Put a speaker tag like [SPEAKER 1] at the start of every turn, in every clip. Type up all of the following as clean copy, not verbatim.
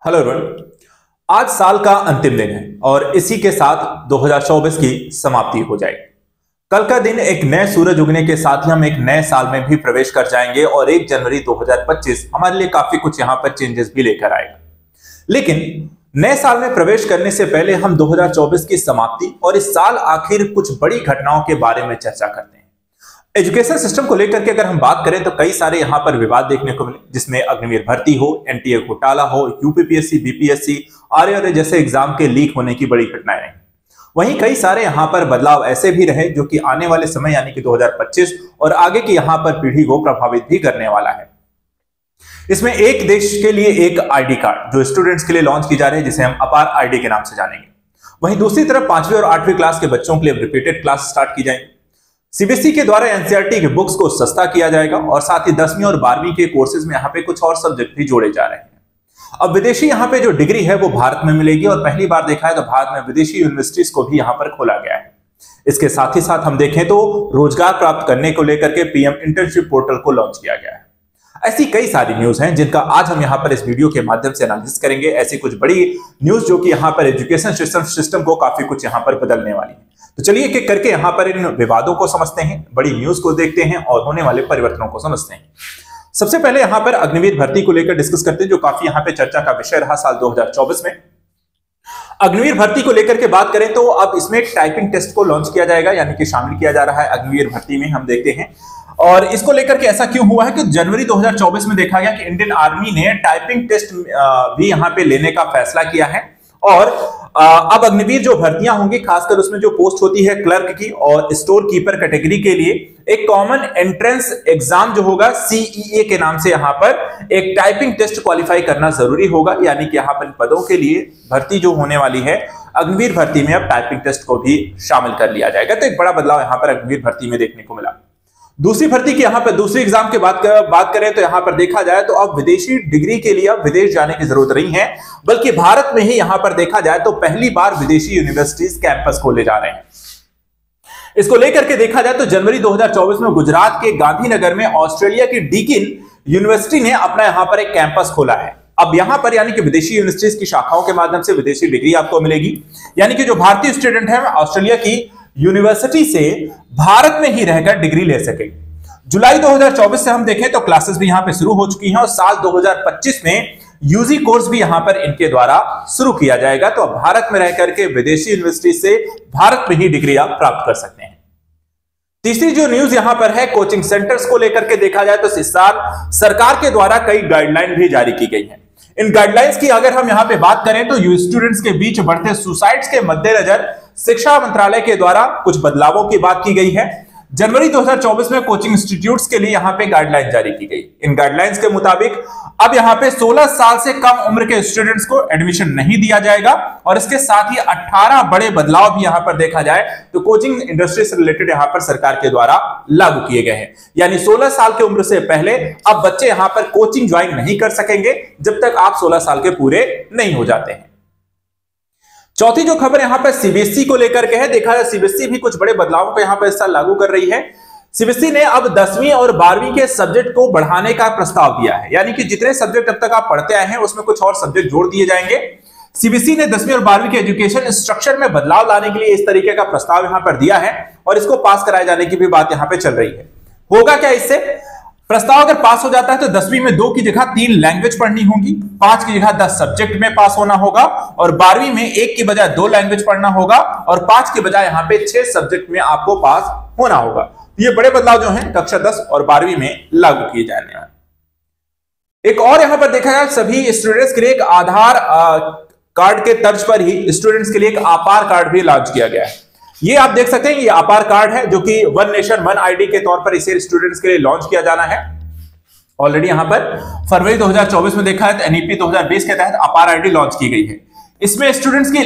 [SPEAKER 1] Hello everyone. आज साल का अंतिम दिन है और इसी के साथ 2024 की समाप्ति हो जाएगी। कल का दिन एक नए सूरज उगने के साथ ही हम एक नए साल में भी प्रवेश कर जाएंगे और 1 जनवरी 2025 हमारे लिए काफी कुछ यहां पर चेंजेस भी लेकर आएगा। लेकिन नए साल में प्रवेश करने से पहले हम 2024 की समाप्ति और इस साल आखिर कुछ बड़ी घटनाओं के बारे में चर्चा करते हैं। एजुकेशन सिस्टम को लेकर के अगर हम बात करें तो कई सारे यहां पर विवाद देखने को मिले, जिसमें अग्निवीर भर्ती हो, एनटीए घोटाला हो, यूपीपीएससी, बीपीएससी, आरआरबी जैसे एग्जाम के लीक होने की बड़ी घटनाएं रही। वहीं कई सारे यहां पर बदलाव ऐसे भी रहे जो कि आने वाले समय यानी कि 2025 और आगे की यहां पर पीढ़ी को प्रभावित भी करने वाला है। इसमें एक देश के लिए एक आईडी कार्ड जो स्टूडेंट्स के लिए लॉन्च की जा रही है, जिसे हम अपार आईडी के नाम से जानेंगे। वहीं दूसरी तरफ 5वीं और 8वीं क्लास के बच्चों के लिए रिपीटेड क्लास स्टार्ट की जाएगी। सीबीएसई के द्वारा एनसीईआरटी के बुक्स को सस्ता किया जाएगा और साथ ही 10वीं और 12वीं के कोर्सेज में यहाँ पे कुछ और सब्जेक्ट भी जोड़े जा रहे हैं। अब विदेशी यहाँ पे जो डिग्री है वो भारत में मिलेगी और पहली बार देखा है तो भारत में विदेशी यूनिवर्सिटीज को भी यहाँ पर खोला गया है। इसके साथ ही साथ हम देखें तो रोजगार प्राप्त करने को लेकर के पीएम इंटर्नशिप पोर्टल को लॉन्च किया गया है। ऐसी कई सारी न्यूज हैं जिनका आज हम यहां पर इस वीडियो के माध्यम से एनालिसिस करेंगे। ऐसी कुछ बड़ी न्यूज जो कि यहां पर एजुकेशन सिस्टम को काफी कुछ यहां पर बदलने वाली है। तो चलिए एक एक करके यहां पर इन विवादों को समझते हैं, बड़ी न्यूज को देखते हैं और होने वाले परिवर्तनों को समझते हैं। सबसे पहले यहां पर अग्निवीर भर्ती को लेकर डिस्कस करते हैं, जो काफी यहां पर चर्चा का विषय रहा साल 2024 में। अग्निवीर भर्ती को लेकर के बात करें तो अब इसमें एक टाइपिंग टेस्ट को लॉन्च किया जाएगा, यानी कि शामिल किया जा रहा है अग्निवीर भर्ती में। हम देखते हैं और इसको लेकर के ऐसा क्यों हुआ है कि जनवरी 2024 में देखा गया कि इंडियन आर्मी ने टाइपिंग टेस्ट भी यहां पे लेने का फैसला किया है और अब अग्निवीर जो भर्तियां होंगी, खासकर उसमें जो पोस्ट होती है क्लर्क की और स्टोर कीपर कैटेगरी के लिए एक कॉमन एंट्रेंस एग्जाम जो होगा सीईए के नाम से यहां पर एक टाइपिंग टेस्ट क्वालिफाई करना जरूरी होगा। यानी कि यहां पर पदों के लिए भर्ती जो होने वाली है अग्निवीर भर्ती में अब टाइपिंग टेस्ट को भी शामिल कर लिया जाएगा। तो एक बड़ा बदलाव यहां पर अग्निवीर भर्ती में देखने को मिला। दूसरी भर्ती की यहां पर दूसरी एग्जाम की बात करें तो यहां पर देखा जाए तो अब विदेशी डिग्री के लिए अब विदेश जाने की जरूरत नहीं है, बल्कि भारत में ही यहां पर देखा जाए तो पहली बार विदेशी यूनिवर्सिटीज कैंपस खोले जा रहे हैं। इसको लेकर के देखा जाए तो जनवरी 2024 में गुजरात के गांधीनगर में ऑस्ट्रेलिया की डीकिन यूनिवर्सिटी ने अपना यहां पर एक कैंपस खोला है। अब यहां पर यानी कि विदेशी यूनिवर्सिटीज की शाखाओं के माध्यम से विदेशी डिग्री आपको मिलेगी, यानी कि जो भारतीय स्टूडेंट है ऑस्ट्रेलिया की यूनिवर्सिटी से भारत में ही रहकर डिग्री ले सकेंगे। जुलाई 2024 से हम देखें तो क्लासेस भी यहां पे शुरू हो चुकी हैं और साल 2025 में यूजी कोर्स भी यहां पर इनके द्वारा शुरू किया जाएगा। तो अब भारत में रहकर के विदेशी यूनिवर्सिटी से भारत में ही डिग्री आप प्राप्त कर सकते हैं। तीसरी जो न्यूज यहां पर है कोचिंग सेंटर्स को लेकर के देखा जाए तो इस साल सरकार के द्वारा कई गाइडलाइन भी जारी की गई है। इन गाइडलाइंस की अगर हम यहां पे बात करें तो स्टूडेंट्स के बीच बढ़ते सुसाइड्स के मद्देनजर शिक्षा मंत्रालय के द्वारा कुछ बदलावों की बात की गई है। जनवरी 2024 में कोचिंग इंस्टीट्यूट्स के लिए यहां पे गाइडलाइन जारी की गई। इन गाइडलाइंस के मुताबिक अब यहां पे 16 साल से कम उम्र के स्टूडेंट्स को एडमिशन नहीं दिया जाएगा और इसके साथ ही 18 बड़े बदलाव भी यहां पर देखा जाए तो कोचिंग इंडस्ट्री से रिलेटेड यहां पर सरकार के द्वारा लागू किए गए हैं। यानी 16 साल की उम्र से पहले अब बच्चे यहां पर कोचिंग ज्वाइन नहीं कर सकेंगे जब तक आप 16 साल के पूरे नहीं हो जाते हैं। चौथी जो खबर यहां पर सीबीएसई को लेकर के है, देखा जाए सीबीएसई भी कुछ बड़े बदलावों को यहां पर इस साल लागू कर रही है। सीबीएसई ने अब 10वीं और 12वीं के सब्जेक्ट को बढ़ाने का प्रस्ताव दिया है, यानी कि जितने सब्जेक्ट अब तक आप पढ़ते आए हैं उसमें कुछ और सब्जेक्ट जोड़ दिए जाएंगे। सीबीएसई ने 10वीं और 12वीं के एजुकेशन स्ट्रक्चर में बदलाव लाने के लिए इस तरीके का प्रस्ताव यहां पर दिया है और इसको पास कराए जाने की भी बात यहां पर चल रही है। होगा क्या इससे? प्रस्ताव अगर पास हो जाता है तो 10वीं में 2 की जगह 3 लैंग्वेज पढ़नी होगी, 5 की जगह 10 सब्जेक्ट में पास होना होगा और 12वीं में 1 की बजाय 2 लैंग्वेज पढ़ना होगा और 5 की बजाय यहां पे 6 सब्जेक्ट में आपको पास होना होगा। ये बड़े बदलाव जो हैं कक्षा 10 और 12वीं में लागू किए जाने वाले। एक और यहां पर देखा जाए सभी स्टूडेंट्स के लिए एक आधार कार्ड के तर्ज पर ही स्टूडेंट्स के लिए एक आपार कार्ड भी लॉन्च किया गया है। ये आप देख सकते हैं, ये आपार कार्ड है जो कि वन नेशन वन आईडी के तौर पर इसे स्टूडेंट्स के लिए लॉन्च किया जाना है। ऑलरेडी यहां पर फरवरी 2024 में देखा है तो एनईपी 2020 के तहत अपार आईडी लॉन्च की गई है। इसमें स्टूडेंट्स की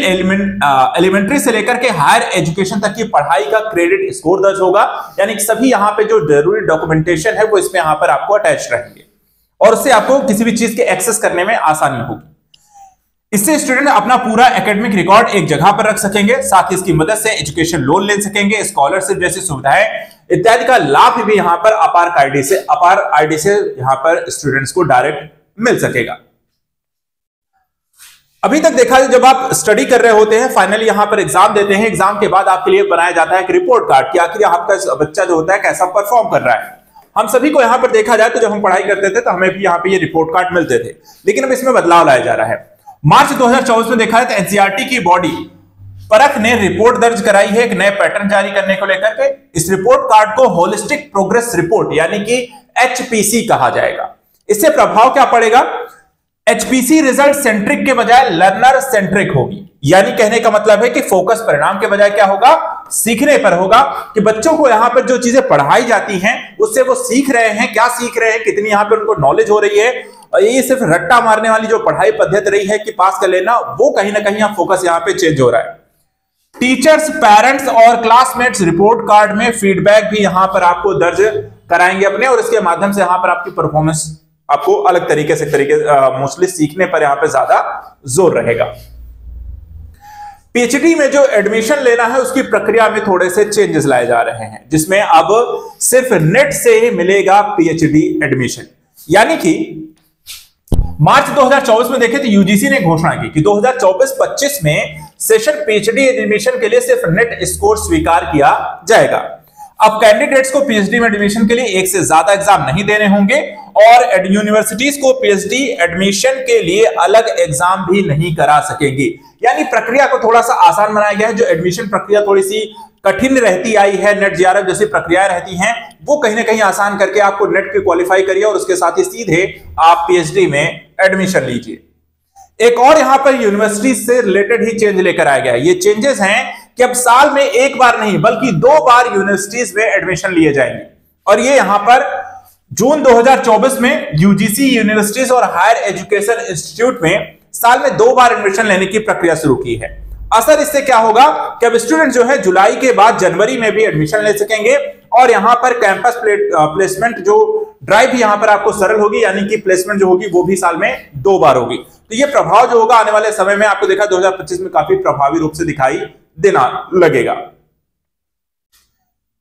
[SPEAKER 1] एलिमेंट्री से लेकर के हायर एजुकेशन तक की पढ़ाई का क्रेडिट स्कोर दर्ज होगा, यानी कि सभी यहां पे जो जरूरी डॉक्यूमेंटेशन है वो इसमें यहां पर आपको अटैच रहेंगे और उससे आपको किसी भी चीज के एक्सेस करने में आसानी होगी। इससे स्टूडेंट अपना पूरा एकेडमिक रिकॉर्ड एक जगह पर रख सकेंगे, साथ ही इसकी मदद से एजुकेशन लोन ले सकेंगे, स्कॉलरशिप जैसी सुविधाएं इत्यादि का लाभ भी यहां पर अपार आईडी से यहां पर स्टूडेंट्स को डायरेक्ट मिल सकेगा। अभी तक देखा जाए, जब आप स्टडी कर रहे होते हैं, फाइनली यहां पर एग्जाम देते हैं, एग्जाम के बाद आपके लिए बनाया जाता है एक रिपोर्ट कार्ड कि आखिर आपका बच्चा जो होता है कैसा परफॉर्म कर रहा है। हम सभी को यहां पर देखा जाए तो जब हम पढ़ाई करते थे तो हमें भी यहां पे ये रिपोर्ट कार्ड मिलते थे, लेकिन अब इसमें बदलाव लाया जा रहा है। मार्च 2024 में देखा जाए तो एनसीईआरटी की बॉडी परख ने रिपोर्ट दर्ज कराई है एक नए पैटर्न जारी करने को लेकर के। इस रिपोर्ट कार्ड को होलिस्टिक प्रोग्रेस रिपोर्ट यानी कि एचपीसी कहा जाएगा। इससे प्रभाव क्या पड़ेगा? एचपीसी रिजल्ट सेंट्रिक के बजाय लर्नर सेंट्रिक होगी, यानी कहने का मतलब है कि फोकस परिणाम के बजाय क्या होगा, सीखने पर होगा, कि बच्चों को यहां पर जो चीजें पढ़ाई जाती हैं उससे वो सीख रहे हैं, क्या सीख रहे हैं, कितनी यहां पर उनको नॉलेज हो रही है। और ये सिर्फ रट्टा मारने वाली जो पढ़ाई पद्धति रही है कि पास कर लेना, वो कहीं ना कहीं फोकस यहां पे चेंज हो रहा है। टीचर्स, पेरेंट्स और क्लासमेट्स रिपोर्ट कार्ड में फीडबैक भी यहां पर आपको दर्ज कराएंगे अपने, और इसके माध्यम से यहां पर आपकी परफॉर्मेंस आपको अलग तरीके से मोस्टली सीखने पर यहां पे ज्यादा जोर रहेगा। पीएचडी में जो एडमिशन लेना है उसकी प्रक्रिया में थोड़े से चेंजेस लाए जा रहे हैं, जिसमें अब सिर्फ नेट से ही मिलेगा पीएचडी एडमिशन। यानी कि मार्च 2024 में देखें तो यूजीसी ने घोषणा की कि 2024-25 में सेशन पीएचडी एडमिशन के लिए सिर्फ नेट स्कोर स्वीकार किया जाएगा। अब कैंडिडेट्स को पीएचडी में एडमिशन के लिए एक से ज्यादा एग्जाम नहीं देने होंगे, और यूनिवर्सिटीज को पीएचडी एडमिशन के लिए अलग एग्जाम भी नहीं करा सकेंगी। यानी प्रक्रिया को थोड़ा सा आसान बनाया गया है। जो एडमिशन प्रक्रिया थोड़ी सी कठिन रहती आई है, नेट जेआरएफ जैसी प्रक्रियाएं रहती हैं, वो कहीं ना कहीं आसान करके आपको नेट के क्वालिफाई करिए और उसके साथ ही सीधे आप पीएचडी में एडमिशन लीजिए। एक और यहां पर यूनिवर्सिटी से रिलेटेड ही चेंज लेकर आया गया है। ये चेंजेस हैं कि अब साल में एक बार नहीं बल्कि 2 बार यूनिवर्सिटीज में एडमिशन लिए जाएंगे, और ये यहां पर जून 2024 में यूजीसी यूनिवर्सिटीज और हायर एजुकेशन इंस्टीट्यूट में साल में 2 बार एडमिशन लेने की प्रक्रिया शुरू की है। असर इससे क्या होगा कि अब स्टूडेंट जो है जुलाई के बाद जनवरी में भी एडमिशन ले सकेंगे, और यहां पर कैंपस प्लेसमेंट जो ड्राइव यहां पर आपको सरल होगी, यानी कि प्लेसमेंट जो होगी वो भी साल में 2 बार होगी। तो ये प्रभाव जो होगा आने वाले समय में आपको देखा 2025 में काफी प्रभावी रूप से दिखाई देना लगेगा।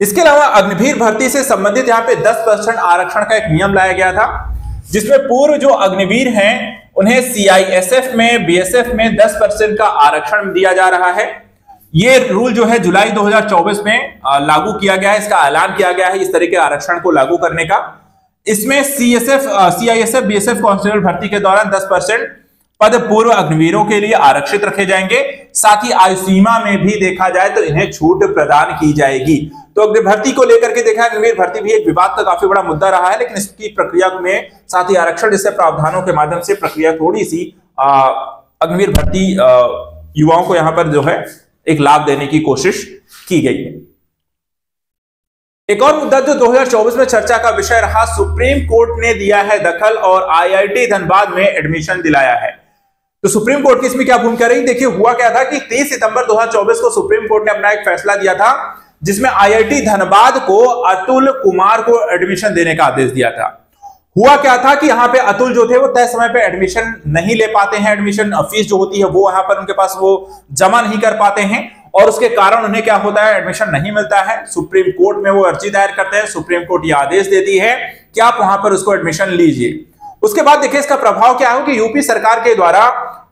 [SPEAKER 1] इसके अलावा अग्निवीर भर्ती से संबंधित यहां पे 10% आरक्षण का एक नियम लाया गया था, जिसमें पूर्व जो अग्निवीर हैं उन्हें सीआईएसएफ में, बीएसएफ में 10% का आरक्षण दिया जा रहा है। ये रूल जो है जुलाई 2024 में लागू किया गया है, इसका ऐलान किया गया है इस तरह के आरक्षण को लागू करने का। इसमें सीआईएसएफ, बीएसएफ कांस्टेबल भर्ती के दौरान 10% पद पूर्व अग्निवीरों के लिए आरक्षित रखे जाएंगे। साथ ही आयु सीमा में भी देखा जाए तो इन्हें छूट प्रदान की जाएगी। तो अग्नि भर्ती को लेकर के देखा, अग्निवीर भर्ती भी एक विवाद का काफी बड़ा मुद्दा रहा है, लेकिन इसकी प्रक्रिया में साथ ही आरक्षण जैसे प्रावधानों के माध्यम से प्रक्रिया थोड़ी सी अग्निवीर भर्ती युवाओं को यहां पर जो है एक लाभ देने की कोशिश की गई है। एक और मुद्दा जो 2024 में चर्चा का विषय रहा, सुप्रीम कोर्ट ने दिया है दखल और आईआईटी धनबाद में एडमिशन दिलाया है। तो सुप्रीम कोर्ट की इसमें क्या भूमिका रही? देखिए, हुआ क्या था कि 30 सितंबर 2024 को सुप्रीम कोर्ट ने अपना एक फैसला दिया था, जिसमें आईआईटी धनबाद को अतुल कुमार को एडमिशन देने का आदेश दिया था। हुआ क्या था कि यहाँ पे अतुल जो थे वो तय समय पे एडमिशन नहीं ले पाते हैं, एडमिशन फीस जो होती है वो यहाँ पर उनके पास वो जमा नहीं कर पाते हैं, और उसके कारण उन्हें क्या होता है, एडमिशन नहीं मिलता है। सुप्रीम कोर्ट में वो अर्जी दायर करते हैं, सुप्रीम कोर्ट ये आदेश देती है कि आप वहां पर उसको एडमिशन लीजिए। उसके बाद देखिए इसका प्रभाव क्या हो कि यूपी सरकार के द्वारा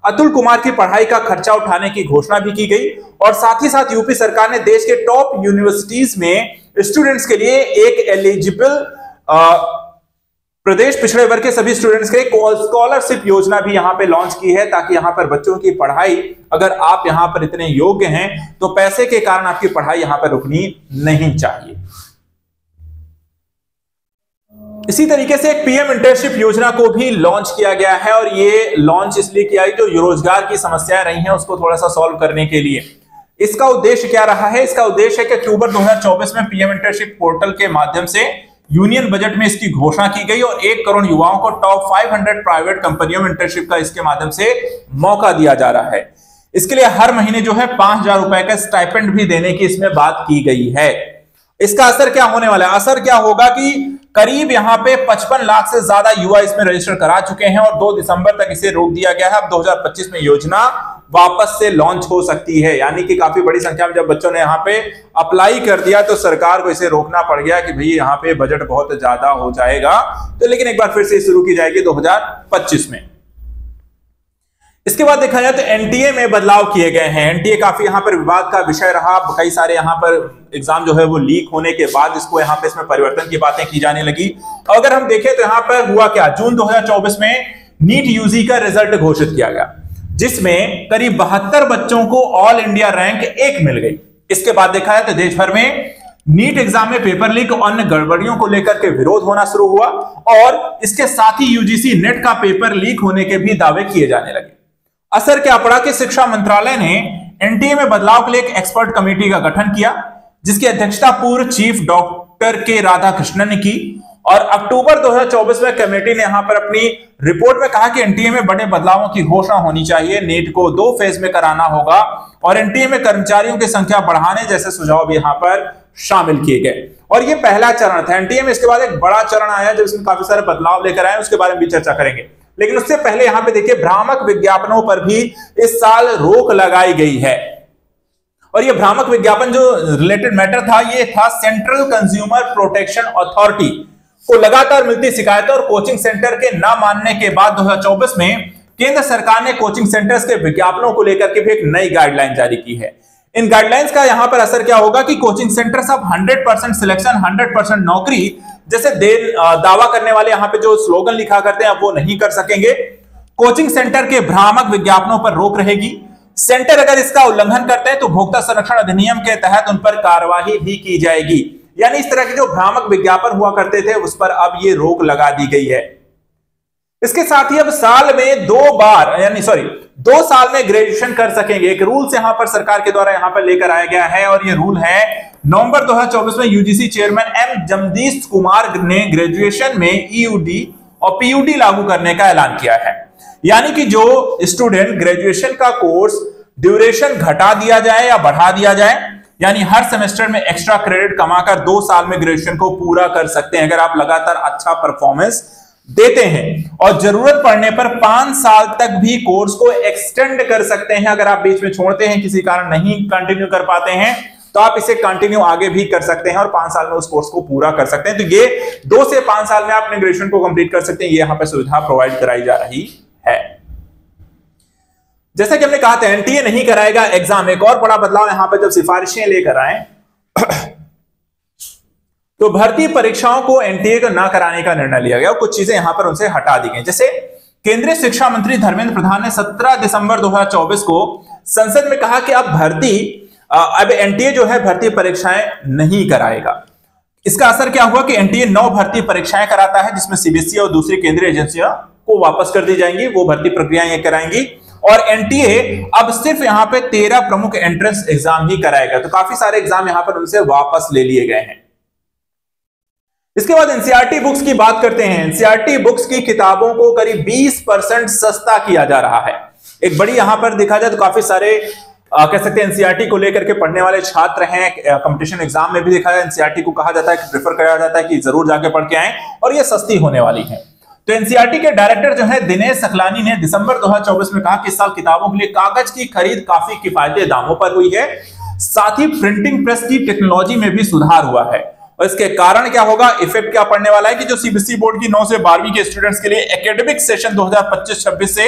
[SPEAKER 1] अतुल कुमार की पढ़ाई का खर्चा उठाने की घोषणा भी की गई, और साथ ही साथ यूपी सरकार ने देश के टॉप यूनिवर्सिटीज में स्टूडेंट्स के लिए एक एलिजिबल प्रदेश पिछड़े वर्ग के सभी स्टूडेंट्स के स्कॉलरशिप योजना भी यहां पे लॉन्च की है, ताकि यहां पर बच्चों की पढ़ाई, अगर आप यहां पर इतने योग्य हैं तो पैसे के कारण आपकी पढ़ाई यहां पर रुकनी नहीं चाहिए। इसी तरीके से एक पीएम इंटर्नशिप योजना को भी लॉन्च किया गया है, और ये लॉन्च इसलिए किया है जो रोजगार की समस्याएं रही हैं उसको थोड़ा सा सॉल्व करने के लिए। इसका उद्देश्य क्या रहा है? इसका उद्देश्य है कि अक्टूबर 2024 में पीएम इंटर्नशिप पोर्टल के माध्यम से यूनियन बजट में इसकी घोषणा की गई, और 1 करोड़ युवाओं को टॉप 500 प्राइवेट कंपनियों में इंटर्नशिप का इसके माध्यम से मौका दिया जा रहा है। इसके लिए हर महीने जो है 5,000 रुपए का स्टाइपेंड भी देने की इसमें बात की गई है। इसका असर क्या होने वाला है? असर क्या होगा कि करीब यहां पे 55 लाख से ज्यादा युवा इसमें रजिस्टर करा चुके हैं, और 2 दिसंबर तक इसे रोक दिया गया है। अब 2025 में योजना वापस से लॉन्च हो सकती है, यानी कि काफी बड़ी संख्या में जब बच्चों ने यहाँ पे अप्लाई कर दिया तो सरकार को इसे रोकना पड़ गया कि भाई यहाँ पे बजट बहुत ज्यादा हो जाएगा, तो लेकिन एक बार फिर से शुरू की जाएगी 2025 में। इसके बाद देखा जाए तो एनटीए में बदलाव किए गए हैं। एनटीए काफी यहां पर विवाद का विषय रहा, कई सारे यहां पर एग्जाम जो है वो लीक होने के बाद इसको यहां पे इसमें परिवर्तन की बातें की जाने लगी। और अगर हम देखें तो यहां पर हुआ क्या, जून 2024 में नीट यूजी का रिजल्ट घोषित किया गया, जिसमें करीब 72 बच्चों को ऑल इंडिया रैंक 1 मिल गई। इसके बाद देखा जाए तो देश भर में नीट एग्जाम में पेपर लीक और अन्य गड़बड़ियों को लेकर के विरोध होना शुरू हुआ और इसके साथ ही यूजीसी नेट का पेपर लीक होने के भी दावे किए जाने लगे। असर क्या पड़ा कि शिक्षा मंत्रालय ने एनटीए में बदलाव के लिए एक एक्सपर्ट कमेटी का गठन किया, जिसकी अध्यक्षता पूर्व चीफ डॉक्टर के राधाकृष्णन ने की। और अक्टूबर 2024 में कमेटी ने यहां पर अपनी रिपोर्ट में कहा कि एनटीए में बड़े बदलावों की घोषणा होनी चाहिए, नीट को 2 फेज में कराना होगा और एनटीए में कर्मचारियों की संख्या बढ़ाने जैसे सुझाव भी यहां पर शामिल किए गए। और ये पहला चरण था एनटीए में। इसके बाद एक बड़ा चरण आया जब इसमें काफी सारे बदलाव लेकर आए, उसके बारे में भी चर्चा करेंगे। लेकिन उससे पहले यहां पे देखिए भ्रामक विज्ञापनों पर भी इस साल रोक लगाई गई है। और ये भ्रामक विज्ञापन जो रिलेटेड मैटर था, ये था सेंट्रल कंज्यूमर प्रोटेक्शन अथॉरिटी को लगातार मिलती शिकायतों और कोचिंग सेंटर के न मानने के बाद 2024 में केंद्र सरकार ने कोचिंग सेंटर्स के विज्ञापनों को लेकर के भी एक नई गाइडलाइन जारी की है। इन गाइडलाइंस का यहां पर असर क्या होगा कि कोचिंग सेंटर्स अब 100% सिलेक्शन 100% नौकरी जैसे दावा करने वाले यहां पे जो स्लोगन लिखा करते हैं अब वो नहीं कर सकेंगे। कोचिंग सेंटर के भ्रामक विज्ञापनों पर रोक रहेगी। सेंटर अगर इसका उल्लंघन करते हैं तो उपभोक्ता संरक्षण अधिनियम के तहत उन पर कार्रवाई भी की जाएगी। यानी इस तरह के जो भ्रामक विज्ञापन हुआ करते थे उस पर अब ये रोक लगा दी गई है। इसके साथ ही अब साल में 2 साल में ग्रेजुएशन कर सकेंगे। एक रूल यहां पर सरकार के द्वारा यहां पर लेकर आया गया है और ये रूल है नवंबर 2024 में UGC chairman M Jagdish Kumar ने ग्रेजुएशन में ईयूडी और पीयूडी लागू करने का ऐलान किया है। यानी कि जो स्टूडेंट ग्रेजुएशन का कोर्स ड्यूरेशन घटा दिया जाए या बढ़ा दिया जाए, यानी हर सेमेस्टर में एक्स्ट्रा क्रेडिट कमाकर 2 साल में ग्रेजुएशन को पूरा कर सकते हैं अगर आप लगातार अच्छा परफॉर्मेंस देते हैं। और जरूरत पड़ने पर 5 साल तक भी कोर्स को एक्सटेंड कर सकते हैं। अगर आप बीच में छोड़ते हैं, किसी कारण नहीं कंटिन्यू कर पाते हैं, तो आप इसे कंटिन्यू आगे भी कर सकते हैं और 5 साल में उस कोर्स को पूरा कर सकते हैं। तो ये 2 से 5 साल में आप अपने ग्रेजुएशन को कंप्लीट कर सकते हैं। ये यहां पर सुविधा प्रोवाइड कराई जा रही है। जैसा कि हमने कहा था एनटीए नहीं कराएगा एग्जाम। एक और बड़ा बदलाव यहां पर जब सिफारिशें लेकर आए तो भर्ती परीक्षाओं को एनटीए को ना कराने का निर्णय लिया गया और कुछ चीजें यहां पर उनसे हटा दी गई। जैसे केंद्रीय शिक्षा मंत्री धर्मेंद्र प्रधान ने 17 दिसंबर 2024 को संसद में कहा कि अब एनटीए जो है भर्ती परीक्षाएं नहीं कराएगा। इसका असर क्या हुआ कि एनटीए 9 भर्ती परीक्षाएं कराता है, जिसमें सीबीएसई और दूसरी केंद्रीय एजेंसियां को वापस कर दी जाएंगी। वो भर्ती प्रक्रियाएं ये कराएंगी और एनटीए अब सिर्फ यहां पे 13 प्रमुख एंट्रेंस एग्जाम ही कराएगा। तो काफी सारे एग्जाम यहां पर उनसे वापस ले लिए गए हैं। इसके बाद एनसीईआरटी बुक्स की बात करते हैं। एनसीईआरटी बुक्स की किताबों को करीब 20% सस्ता किया जा रहा है। एक बड़ी यहां पर देखा जाए तो काफी सारे कह सकते हैं एनसीईआरटी को लेकर के पढ़ने वाले छात्र हैं। कंपटीशन एग्जाम में भी देखा जाए एनसीईआरटी को कहा जाता है कि प्रेफर किया जाता है कि जरूर जाके पढ़ के आएं और ये सस्ती होने वाली है। तो एनसीईआरटी के डायरेक्टर जो है दिनेश सकलानी ने दिसंबर 2024 में कहा कि इस साल किताबों के लिए कागज की खरीद काफी किफायती दामों पर हुई है। साथ ही प्रिंटिंग प्रेस की टेक्नोलॉजी में भी सुधार हुआ है। और इसके कारण क्या होगा, इफेक्ट क्या पड़ने वाला है कि जो सीबीएसई बोर्ड की 9 से 12वीं के स्टूडेंट्स के लिए एकेडमिक सेशन 2025-26 से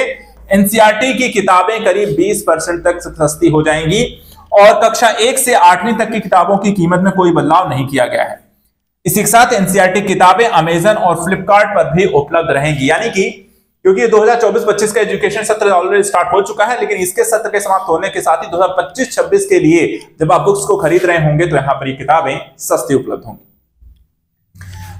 [SPEAKER 1] एनसीईआरटी की किताबें करीब 20% तक सस्ती हो जाएंगी और कक्षा 1 से 8वीं तक की किताबों की कीमत में कोई बदलाव नहीं किया गया है। इसी के साथ एनसीईआरटी किताबें अमेजन और फ्लिपकार्ट पर भी उपलब्ध रहेंगी। यानी कि क्योंकि 2024-25 का एजुकेशन सत्र ऑलरेडी स्टार्ट हो चुका है, लेकिन इसके सत्र के समाप्त होने के साथ ही 2025-26 के लिए जब आप बुक्स को खरीद रहे होंगे तो यहां पर ये किताबें सस्ती उपलब्ध होंगी।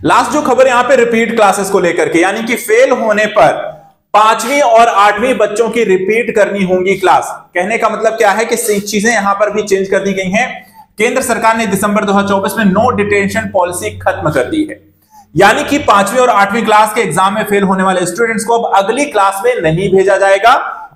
[SPEAKER 1] लास्ट जो खबर यहां पे रिपीट क्लासेस को लेकर के, यानी कि फेल होने पर 5वीं और 8वीं बच्चों की रिपीट करनी होंगी क्लास। कहने का मतलब क्या है कि चीजें यहां पर भी चेंज कर दी गई हैं। केंद्र सरकार ने दिसंबर 2024 में नो डिटेंशन पॉलिसी खत्म कर दी है। यानी कि 5वीं और 8वीं क्लास के एग्जाम में फेल होने वाले स्टूडेंट्स को अब अगली क्लास में नहीं भेजा जाएगा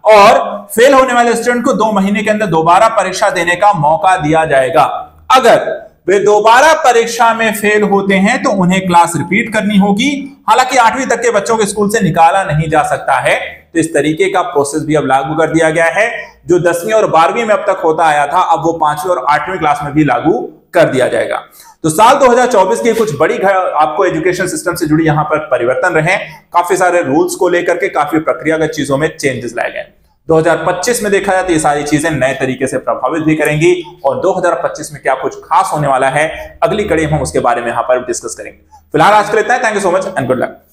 [SPEAKER 1] और फेल होने वाले स्टूडेंट को 2 महीने के अंदर दोबारा परीक्षा देने का मौका दिया जाएगा। अगर वे दोबारा परीक्षा में फेल होते हैं तो उन्हें क्लास रिपीट करनी होगी। हालांकि 8वीं तक के बच्चों को स्कूल से निकाला नहीं जा सकता है। तो इस तरीके का प्रोसेस भी अब लागू कर दिया गया है। जो 10वीं और 12वीं में अब तक होता आया था, अब वो 5वीं और 8वीं क्लास में भी लागू कर दिया जाएगा। तो साल 2024 की कुछ बड़ी आपको एजुकेशन सिस्टम से जुड़ी यहां पर परिवर्तन रहे। काफी सारे रूल्स को लेकर के काफी प्रक्रियागत चीजों में चेंजेस लाए गए। 2025 में देखा जाए तो ये सारी चीजें नए तरीके से प्रभावित भी करेंगी और 2025 में क्या कुछ खास होने वाला है, अगली कड़ी हम उसके बारे में यहां पर डिस्कस करेंगे। फिलहाल आज के लिए इतना ही। Thank you so much and good luck.